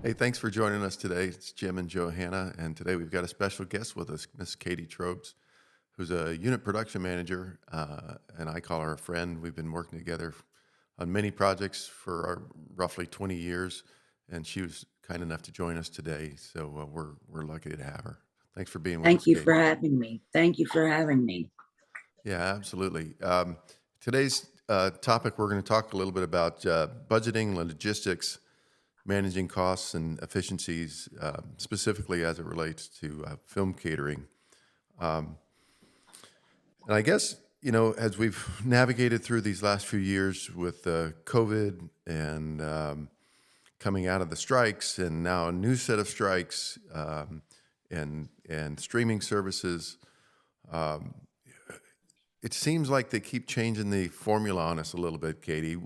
Hey, thanks for joining us today. It's Jim and Johanna, and today we've got a special guest with us, Miss Katie Troebs, who's a unit production manager, and I call her a friend. We've been working together on many projects for roughly 20 years, and she was kind enough to join us today, so we're lucky to have her. Thanks for being with Thank us, you for Katie. having me. Thank you for having me. Yeah, absolutely. Today's topic, we're going to talk a little bit about budgeting, logistics, managing costs and efficiencies, specifically as it relates to film catering. Um, and I guess, as we've navigated through these last few years with COVID and coming out of the strikes, and now a new set of strikes, and streaming services, it seems like they keep changing the formula on us a little bit, Katie.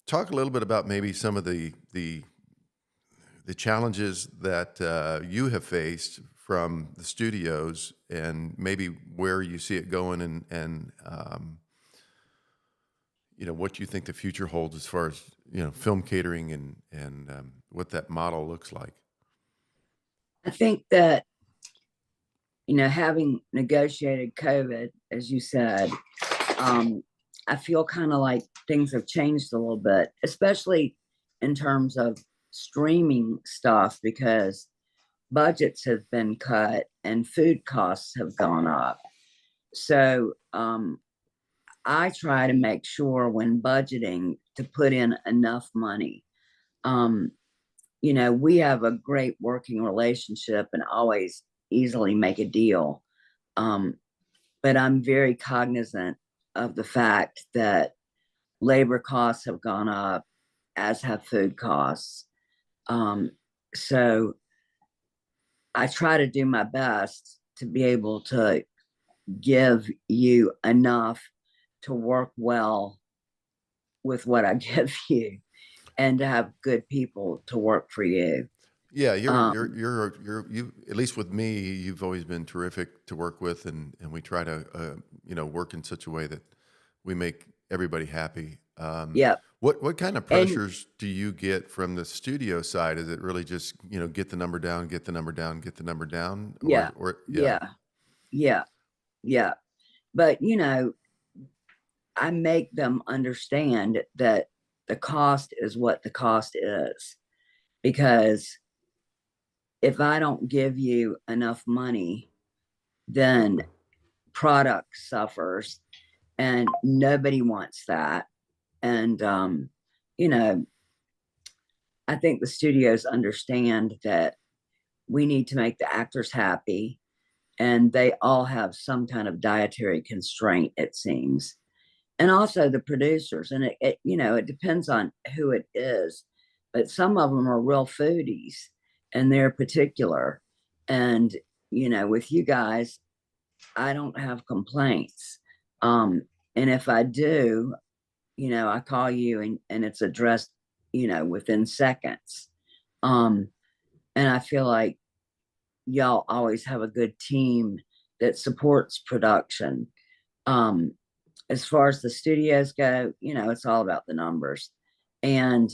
Talk a little bit about maybe some of the challenges that you have faced from the studios, and maybe where you see it going, and what you think the future holds as far as film catering, and what that model looks like. I think that, having negotiated COVID, as you said, I feel kind of like things have changed a little bit, especially in terms of streaming stuff, because budgets have been cut and food costs have gone up. So I try to make sure when budgeting to put in enough money. Um, we have a great working relationship and always easily make a deal. Um, but I'm very cognizant of the fact that labor costs have gone up, as have food costs. Um, so I try to do my best to be able to give you enough to work well with what I give you and to have good people to work for you. Yeah, Um, you, at least with me, you've always been terrific to work with, and we try to work in such a way that we make everybody happy. yeah. What kind of And pressures do you get from the studio side? Is it really just get the number down, get the number down, get the number down, yeah, or yeah? yeah, yeah, yeah. But, I make them understand that the cost is what the cost is. Because if I don't give you enough money, then product suffers and nobody wants that. And, you know, I think the studios understand that we need to make the actors happy, and they all have some kind of dietary constraint, it seems. And also the producers, and it depends on who it is, but some of them are real foodies and they're particular. And with you guys, I don't have complaints. um and if I do, I call you, and it's addressed within seconds. um and I feel like y'all always have a good team that supports production. um as far as the studios go, it's all about the numbers. And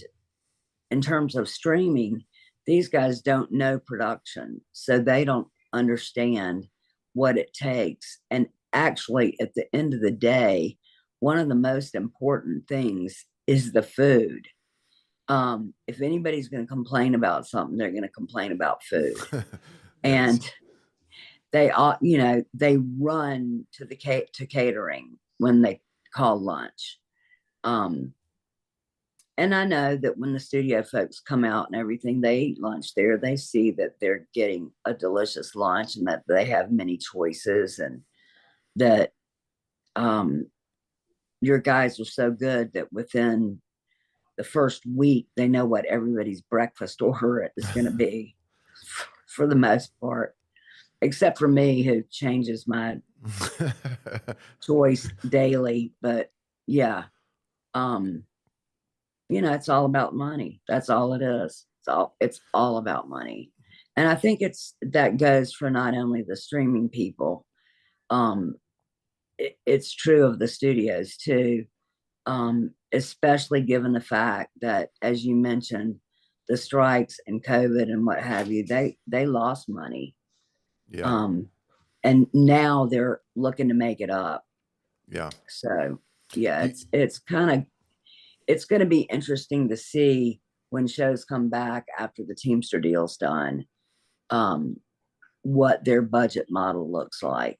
in terms of streaming, these guys don't know production, so they don't understand what it takes. And actually, at the end of the day, one of the most important things is the food. If anybody's going to complain about something, they're going to complain about food. Yes. And they all, they run to to catering when they call lunch. Um, and I know that when the studio folks come out and everything, they eat lunch there. They see that they're getting a delicious lunch and that they have many choices, and that um, your guys are so good that within the first week, they know what everybody's breakfast order is going to be for the most part, except for me, who changes my choice daily. But yeah, um, it's all about money. That's all it is. It's all about money. And I think that goes for not only the streaming people. Um, it's true of the studios too. Especially given the fact that, as you mentioned, the strikes and COVID and what have you, they lost money. Yeah. Um, and now they're looking to make it up. Yeah. So yeah, Do you- it's kind of, it's going to be interesting to see when shows come back after the Teamster deal's done, um, what their budget model looks like.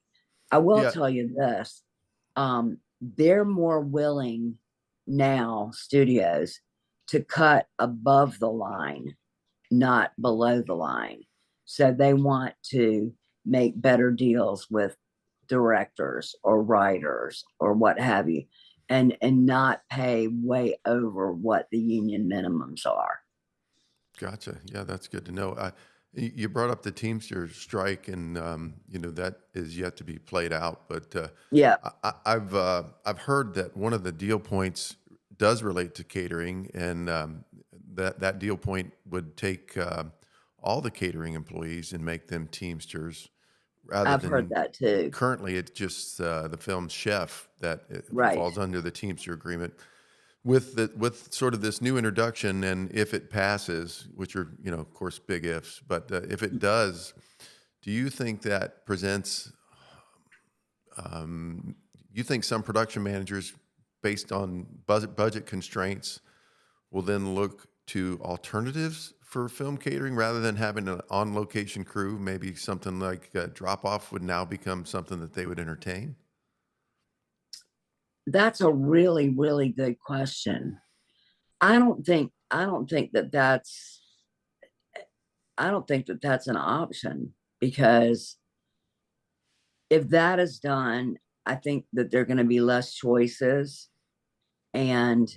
I will yeah. tell you this, they're more willing now, studios, to cut above the line, not below the line. So they want to make better deals with directors or writers or what have you, and not pay way over what the union minimums are. Gotcha. Yeah, that's good to know. You brought up the Teamster strike, and that is yet to be played out. But Yeah, I've heard that one of the deal points does relate to catering, and that deal point would take all the catering employees and make them Teamsters, rather I've heard than that too. currently it's just the film chef that Right. falls under the Teamster agreement. With sort of this new introduction, and if it passes, which are of course big ifs, but if it does, do you think that presents? You think some production managers, based on budget constraints, will then look to alternatives for film catering rather than having an on location crew? Maybe something like drop off would now become something that they would entertain. That's a really, really good question. I don't think that that's an option, because if that is done, I think that there are going to be less choices. And,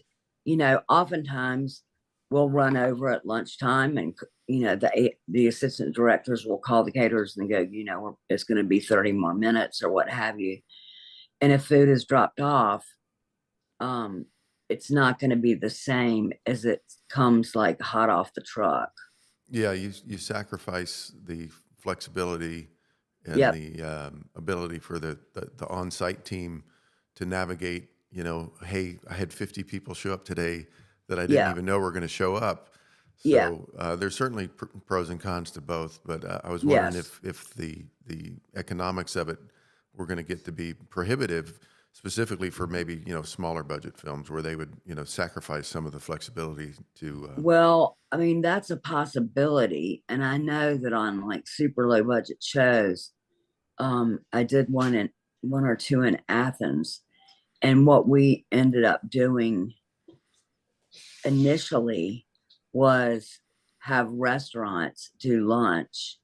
oftentimes we'll run over at lunchtime, and, the assistant directors will call the caterers and go, it's going to be 30 more minutes or what have you. And if food is dropped off, um, it's not going to be the same as it comes like hot off the truck. Yeah, you sacrifice the flexibility and Yep. the ability for the on-site team to navigate. Hey, I had 50 people show up today that I didn't Yeah. even know were going to show up. Yeah. So there's certainly pros and cons to both. But I was wondering Yes. if the economics of it were going to get to be prohibitive, specifically for maybe smaller budget films where they would sacrifice some of the flexibility to. Well, I mean, that's a possibility. And I know that on like super low budget shows, I did one or two in Athens. And what we ended up doing initially was have restaurants do lunch,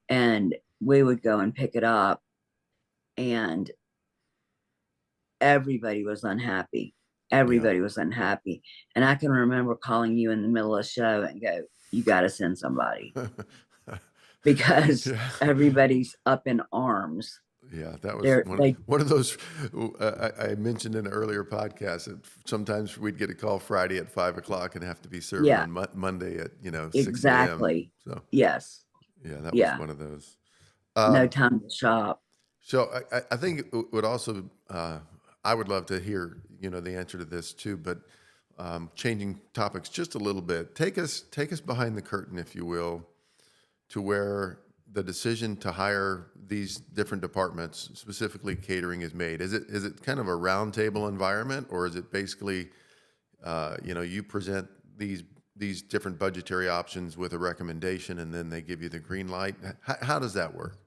and we would go and pick it up, and everybody was unhappy. Yeah. Everybody was unhappy. And I can remember calling you in the middle of the show and go, you got to send somebody, because Yeah. everybody's up in arms. Yeah, that was They're, they, one of those I mentioned in an earlier podcast that sometimes we'd get a call Friday at 5 o'clock and have to be serving yeah, on Monday at 6 a.m. exactly. So Yes. yeah, that was Yeah. one of those. No Um, time to shop. so I think it would also I would love to hear the answer to this too, but changing topics just a little bit. Take us behind the curtain, if you will, to where the decision to hire these different departments, specifically catering, is made? Is it kind of a roundtable environment, or is it basically you present these different budgetary options with a recommendation, and then they give you the green light? How does that work?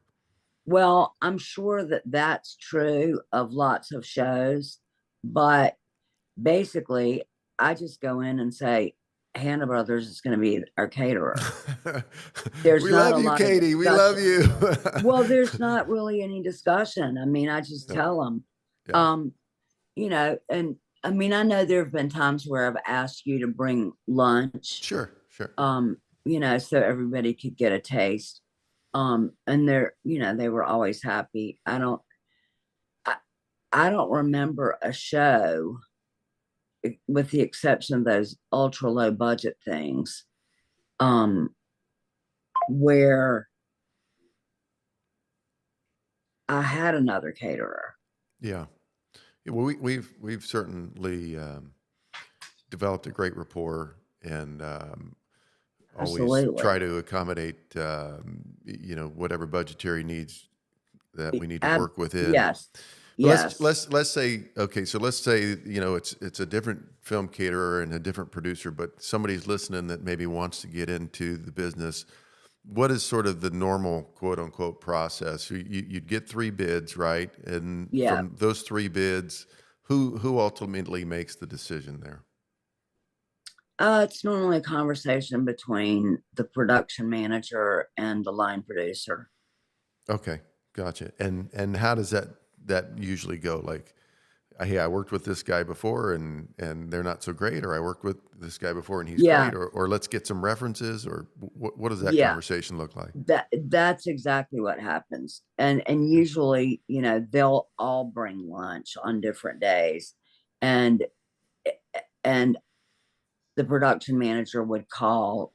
Well, I'm sure that that's true of lots of shows, but basically, I just go in and say, Hannah Brothers is going to be our caterer. There's We not a love you, lot of Katie. We love discussion. you. Well, there's not really any discussion. I mean, I just Yeah, tell them, yeah, um, and I mean, I know there have been times where I've asked you to bring lunch, sure, sure. so everybody could get a taste. And they were always happy. I, I don't remember a show, with the exception of those ultra low budget things, um, where I had another caterer. Yeah. Yeah, well, we've certainly developed a great rapport, and always try Absolutely. to accommodate, whatever budgetary needs that we need to Ab work within. Yes. But let's Yes. let's let's say, okay, so let's say, it's a different film caterer and a different producer, but somebody's listening that maybe wants to get into the business. What is sort of the normal quote unquote process? You'd get three bids, right? And Yeah. from those three bids, who ultimately makes the decision there? It's normally a conversation between the production manager and the line producer. Okay, gotcha. And how does that usually go? Like, hey, I worked with this guy before and they're not so great, or I worked with this guy before and he's Yeah. great, or let's get some references, or what does that Yeah. conversation look like? That's exactly what happens. And Okay. usually, they'll all bring lunch on different days. And and the production manager would call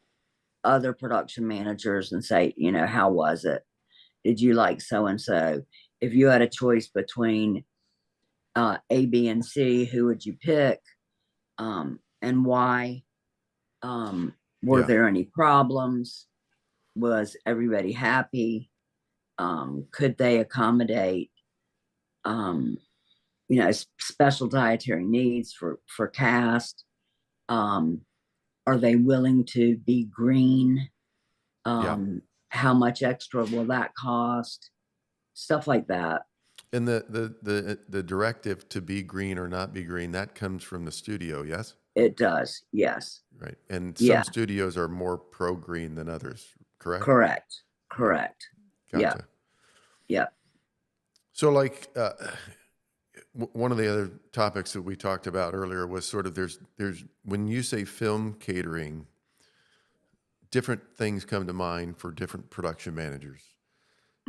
other production managers and say, how was it? Did you like so and so? If you had a choice between A, B, and C, who would you pick? And why? Were Yeah. there any problems? Was everybody happy? Could they accommodate, um, special dietary needs for cast? Um, are they willing to be green? Yeah. How much extra will that cost? Stuff like that. And the directive to be green or not be green, that comes from the studio, yes? It does. Yes. Right. And some Yeah. studios are more pro green than others, correct? Correct. Yeah. Correct. Yeah. Gotcha. Yeah. So, like, one of the other topics that we talked about earlier was sort of there's when you say film catering, different things come to mind for different production managers.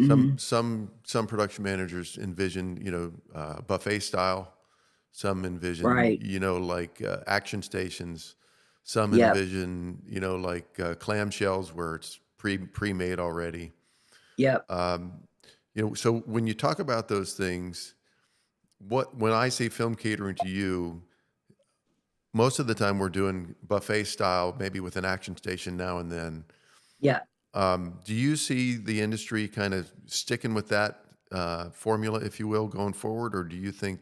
Some Hmm. some some production managers envision, buffet style. Some envision, Right. like action stations. Some Yep. envision, like clamshells where it's pre-made already. Yep. So when you talk about those things, when I say film catering to you, most of the time we're doing buffet style, maybe with an action station now and then. Yeah. Do you see the industry kind of sticking with that formula, if you will, going forward, or do you think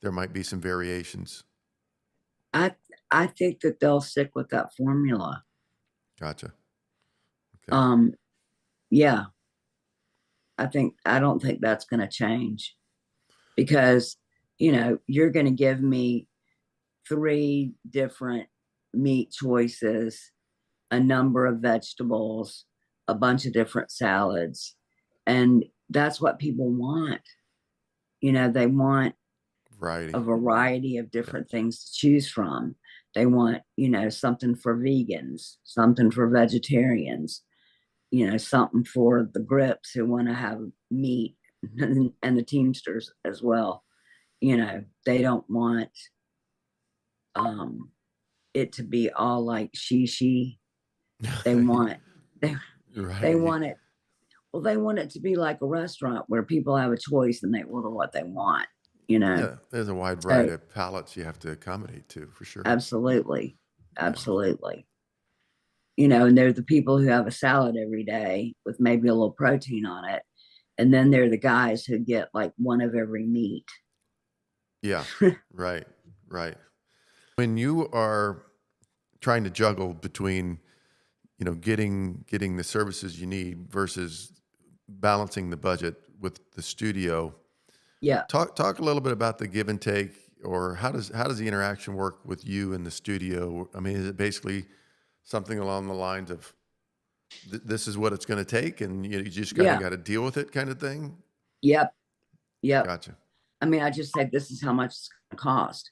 there might be some variations? I I think that they'll stick with that formula. Gotcha. Okay. Um, yeah, I don't think that's gonna change because you're gonna give me three different meat choices, a number of vegetables, a bunch of different salads. And that's what people want. They want Variety. a variety of Yeah. different things to choose from. They want, something for vegans, something for vegetarians, something for the grips who want to have meat and the Teamsters as well. They don't want um it to be all like she. They want they they Right. want it well, they want it to be like a restaurant where people have a choice and they order what they want, you know. Yeah. There's a wide So variety of palates you have to accommodate to, for sure. absolutely. Yeah. Absolutely. And they're the people who have a salad every day with maybe a little protein on it. And then they're the guys who get like one of every meat. Yeah. Right. Right. When you are trying to juggle between, getting the services you need versus balancing the budget with the studio, Yeah. talk a little bit about the give and take, or how does the interaction work with you in the studio? I mean, is it basically something along the lines of this is what it's going to take, and you just kind of Yeah. got to deal with it, kind of thing? Yep. Yep. Gotcha. I mean, I just said this is how much it's going to cost.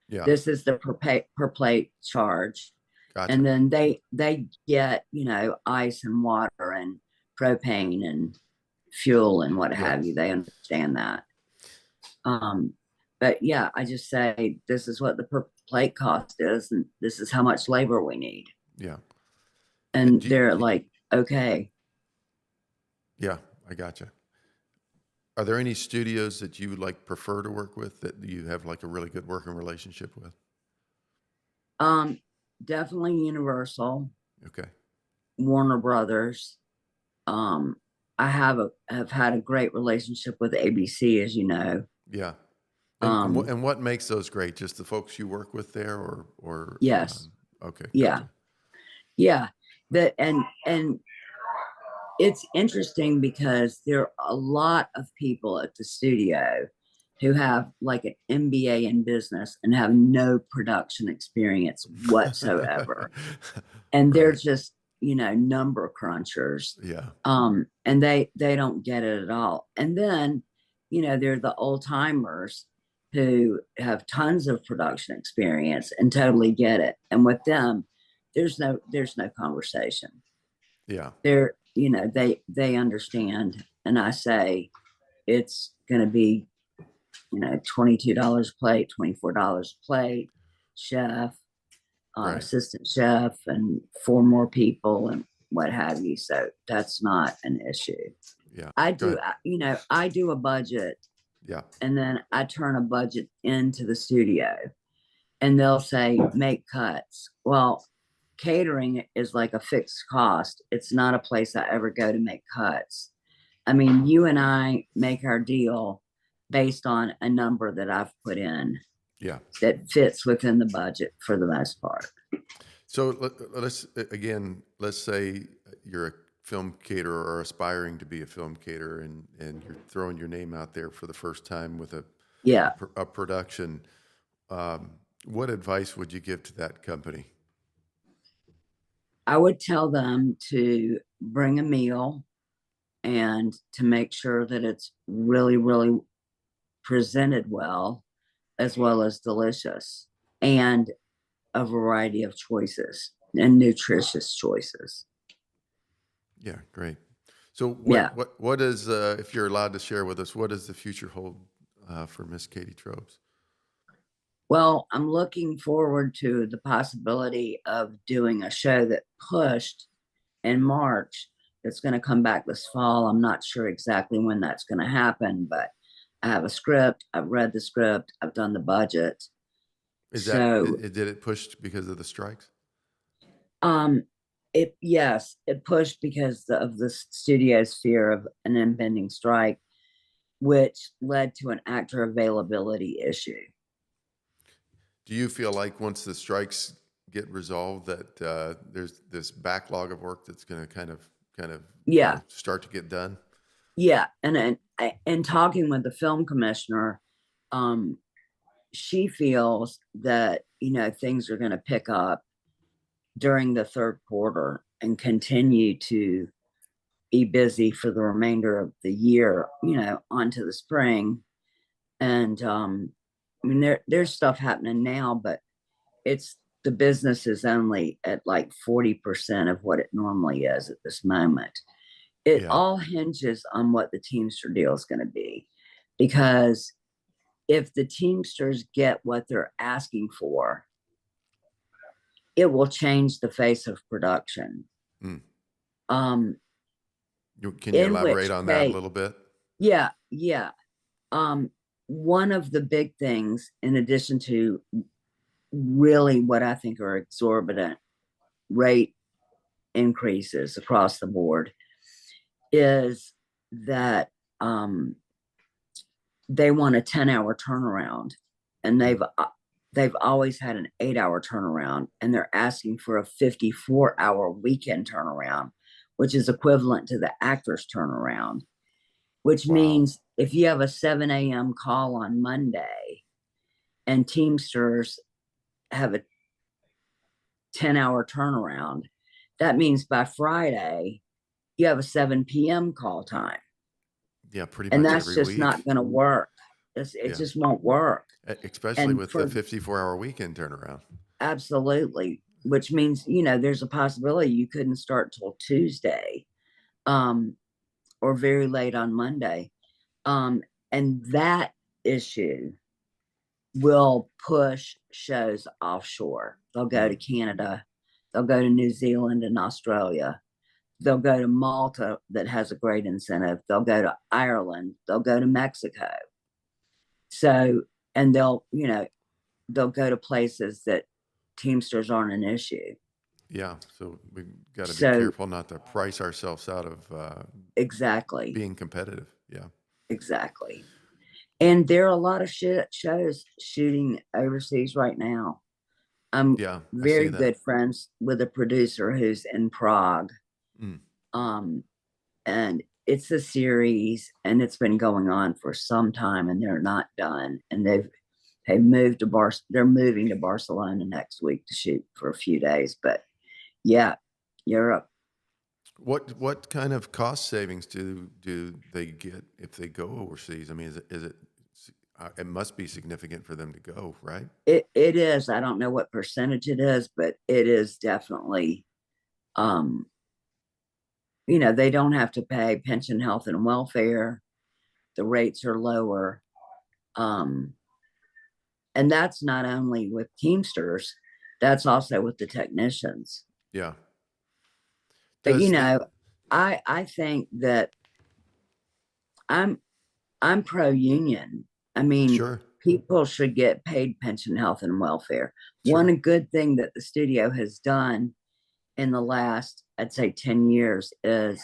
Yeah. This is the per plate charge. Gotcha. And then they get, ice and water and propane and fuel and what Yeah. have you. They understand that. Um, but yeah, I just say this is what the per plate cost is, and this is how much labor we need. Yeah. And And they're like, okay. yeah, I gotcha. Are there any studios that you like prefer to work with that you have like a really good working relationship with? Um, Definitely Universal. Okay. Warner Brothers. Um, I have had a great relationship with ABC, as you know. Yeah. Um, And what makes those great? Just the folks you work with there, yes, okay, yeah, gotcha. yeah. That and it's interesting because there are a lot of people at the studio who have like an MBA in business and have no production experience whatsoever. And they're Right. just, number crunchers. Yeah. And they don't get it at all. And then, they're the old timers who have tons of production experience and totally get it. And with them, there's no conversation. Yeah. They understand. And I say it's going to be, $22 a plate, $24 a plate, chef, Right. assistant chef, and four more people and what have you. So that's not an issue. Yeah. I Go do, ahead. I do a budget, Yeah. and then I turn a budget into the studio, and they'll say make cuts. Well, catering is like a fixed cost. It's not a place I ever go to make cuts. I mean, you and I make our deal based on a number that I've put in Yeah. that fits within the budget for the most part. So let's say you're a film caterer or aspiring to be a film caterer, and you're throwing your name out there for the first time with Yeah. a production. Um, what advice would you give to that company? I would tell them to bring a meal and to make sure that it's really, really presented well as delicious, and a variety of choices and nutritious choices. Yeah, great. So Yeah. what is if you're allowed to share with us, what does the future hold for Miss Katie Troebs? Well, I'm looking forward to the possibility of doing a show that pushed in March that's going to come back this fall. I'm not sure exactly when that's going to happen, but I have a script. I've read the script. I've done the budget. Is that So, did it push because of the strikes? um, yes, it pushed because of the studio's fear of an impending strike, which led to an actor availability issue. Do you feel like once the strikes get resolved that there's this backlog of work that's going to kind of Yeah, start to get done? yeah, and talking with the film commissioner, um, she feels that things are going to pick up during the third quarter and continue to be busy for the remainder of the year, onto the spring. And I mean, there's stuff happening now, but it's the business is only at like 40% of what it normally is at this moment. It Yeah, all hinges on what the Teamster deal is going to be, because if the Teamsters get what they're asking for, it will change the face of production. mm. Um, Can you in elaborate which on that a case, little bit? yeah, yeah. Um, one of the big things, in addition to really what I think are exorbitant rate increases across the board, is that they want a 10-hour turnaround, and Mm. they've always had an 8-hour turnaround, and they're asking for a 54-hour weekend turnaround, which is equivalent to the actor's turnaround, which Wow. means if you have a 7 a.m. call on Monday and Teamsters have a 10-hour turnaround, that means by Friday you have a 7 p.m. call time. Yeah, pretty And much that's every just not week. going to work. It Yeah, just won't work. especially And with the for 54-hour weekend turnaround. absolutely, which means, there's a possibility you couldn't start till Tuesday, um, or very late on Monday. Um, and that issue will push shows offshore. They'll go to Mm. Canada, they'll go to New Zealand and Australia, they'll go to Malta that has a great incentive, they'll go to Ireland, they'll go to Mexico. So, and they'll go to places that Teamsters aren't an issue. Yeah. So we got to be So careful not to price ourselves out of exactly, being competitive. Yeah. exactly. And there are a lot of shows shooting overseas right now. I'm Yeah. I see very that. good friends with a producer who's in Prague. Mm. Um, and it's a series and it's been going on for some time and they're not done. And they've moved to they're moving to Barcelona next week to shoot for a few days. But yeah, Europe. What kind of cost savings do they get if they go overseas? I mean, it must be significant for them to go, right? It is. I don't know what percentage it is, but it is definitely um they don't have to pay pension, health, and welfare. The rates are lower. Um, and that's not only with Teamsters, that's also with the technicians. Yeah. But Does the I think that I'm I'm pro union. I mean, Sure, people should get paid pension, health, and welfare. sure. One good thing that the studio has done in the last, I'd say, 10 years is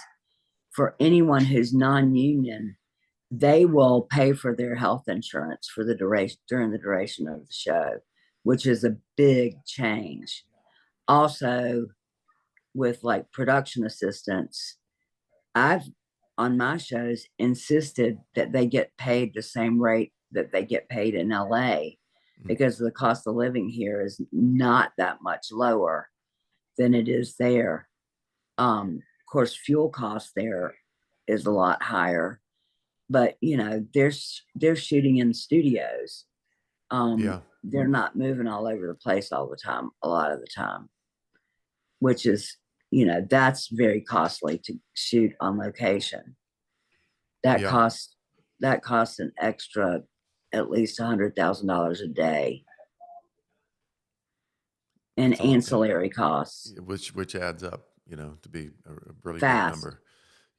for anyone who's non-union, they will pay for their health insurance for the duration during the duration of the show, which is a big change. Also, with like production assistants, I've on my shows insisted that they get paid the same rate that they get paid in LA Mm. because the cost of living here is not that much lower than it is there. Of course, fuel cost there is a lot higher, but they're shooting in studios. Yeah, They're not moving all over the place all the time, a lot of the time, which is, that's very costly to shoot on location. That yeah. costs that costs an extra at least $100,000 a day in That's a lot, ancillary costs. which adds up, to be a really big Fast. number.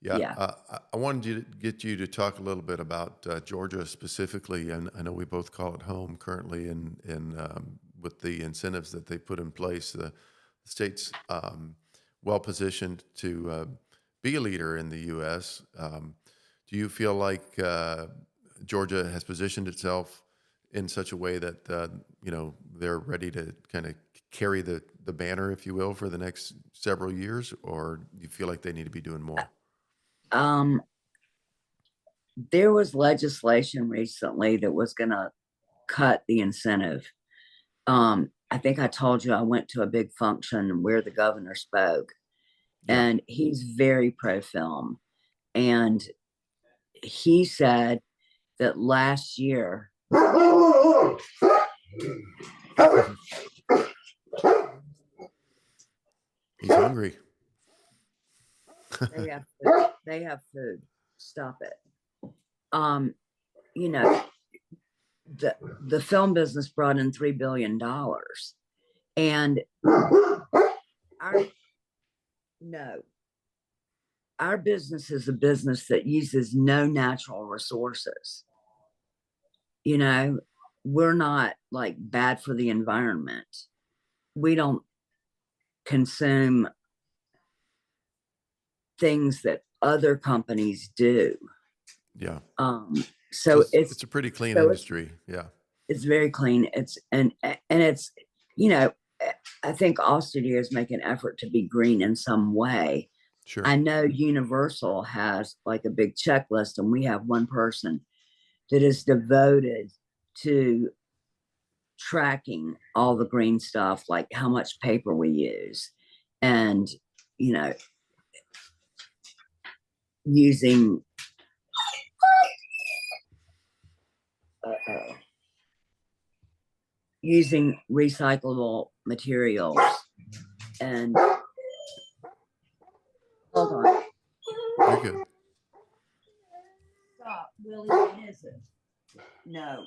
Yeah, Yeah. I wanted to get you to talk a little bit about Georgia specifically, and I know we both call it home currently, and with the incentives that they put in place, the state's well positioned to be a leader in the U.S. Do you feel like Georgia has positioned itself in such a way that they're ready to kind of carry the banner, if you will, for the next several years, or do you feel like they need to be doing more? Um, there was legislation recently that was going to cut the incentive. I think I told you I went to a big function where the governor spoke, Yeah. and he's very pro film. And he said that last year He's hungry. they have food. Stop it. Um, you know, the film business brought in $3 billion, and our no, our business is a business that uses no natural resources. You know, we're not like bad for the environment. We don't consume things that other companies do. Yeah. Um, So so it's it's a pretty clean so it's industry. Yeah. it's very clean. And it's you know I think all studios make an effort to be green in some way. Sure. I know Universal has like a big checklist, and we have one person that is devoted to tracking all the green stuff, like how much paper we use, and you know, using uh, using recyclable materials. And hold on, You're good. stop, Willie. What is it? No,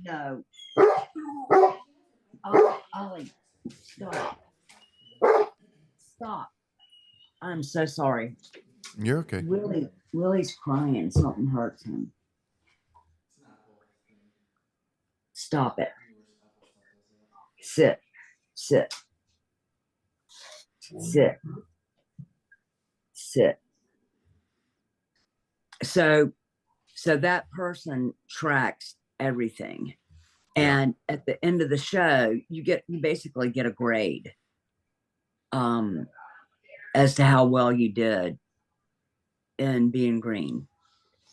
no, Ollie, stop, stop. I'm so sorry. You're okay. Willie's crying. Something hurts him. Stop it. Sit, sit. sit, sit. So that person tracks everything. Yeah. And at the end of the show, you basically get a grade um as to how well you did in being green,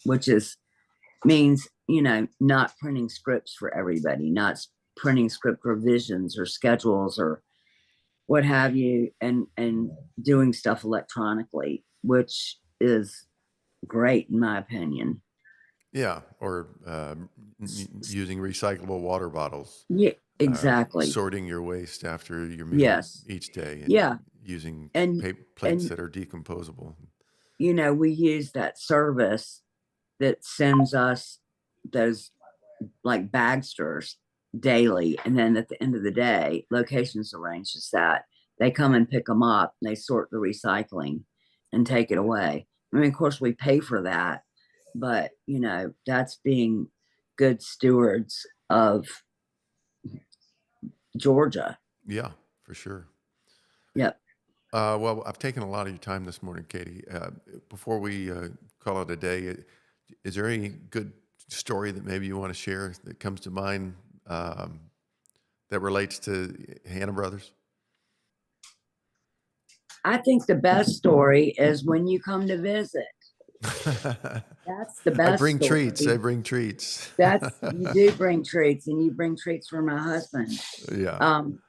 which is means, not printing scripts for everybody, not printing script revisions or schedules or what have you, and doing stuff electronically, which is great in my opinion. Yeah. Or using recyclable water bottles, Yeah, exactly. sorting your waste after your meal Yes. each day, and Yeah. using And plates and that are decomposable. we use that service that sends us those like bagsters daily, and then at the end of the day, Locations arranges that they come and pick them up, and they sort the recycling and take it away. I mean, of course, we pay for that, but that's being good stewards of Georgia. Yeah, for sure. Yep. Well, I've taken a lot of your time this morning, Katie. Before we call it a day, is there any good story that maybe you want to share that comes to mind um, that relates to Hannah Brothers? I think the best story is when you come to visit. That's the I best bring treats. I story. bring treats. That's You do bring treats, and you bring treats for my husband. Yeah. Um,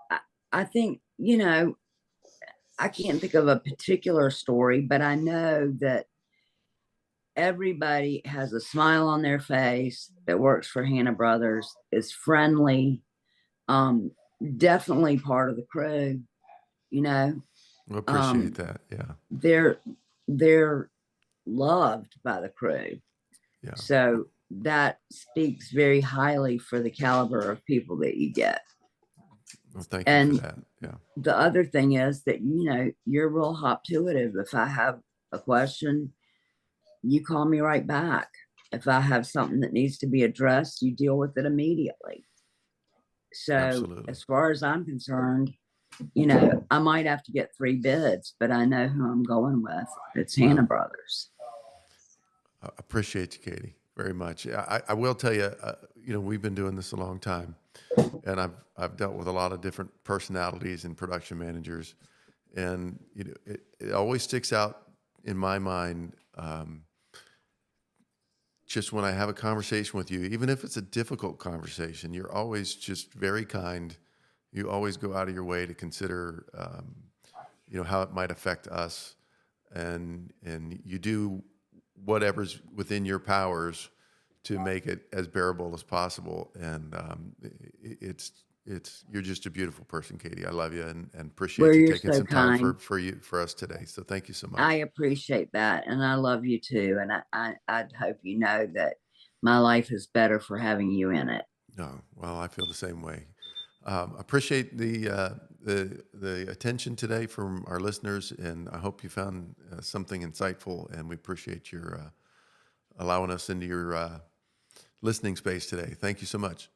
I, I think, I can't think of a particular story, but I know that everybody has a smile on their face that works for Hannah Brothers, is friendly, um, definitely part of the crew, you know. I appreciate Um, that. Yeah. they're they're loved by the crew. Yeah. So that speaks very highly for the caliber of people that you get. Well, thank you for And that. Yeah. the other thing is that, you're real hop to it. If I have a question, you call me right back. If I have something that needs to be addressed, you deal with it immediately. So Absolutely. as far as I'm concerned, I might have to get 3 bids, but I know who I'm going with. It's Hannah Well, Brothers. I appreciate you, Katie, very much. I will tell you, we've been doing this a long time, and I've dealt with a lot of different personalities and production managers, and it always sticks out in my mind. Just when I have a conversation with you, even if it's a difficult conversation, you're always just very kind. You always go out of your way to consider, how it might affect us, and you do whatever's within your powers to make it as bearable as possible. And it's you're just a beautiful person, Katie. I love you, and Well, appreciate you you're taking so some time kind. for us today. So thank you so I much. appreciate that, and I love you too. And I'd hope you know that my life is better for having you in it. No, well, I feel the same way. Appreciate the attention today from our listeners, and I hope you found something insightful. And we appreciate your allowing us into your listening space today. Thank you so much.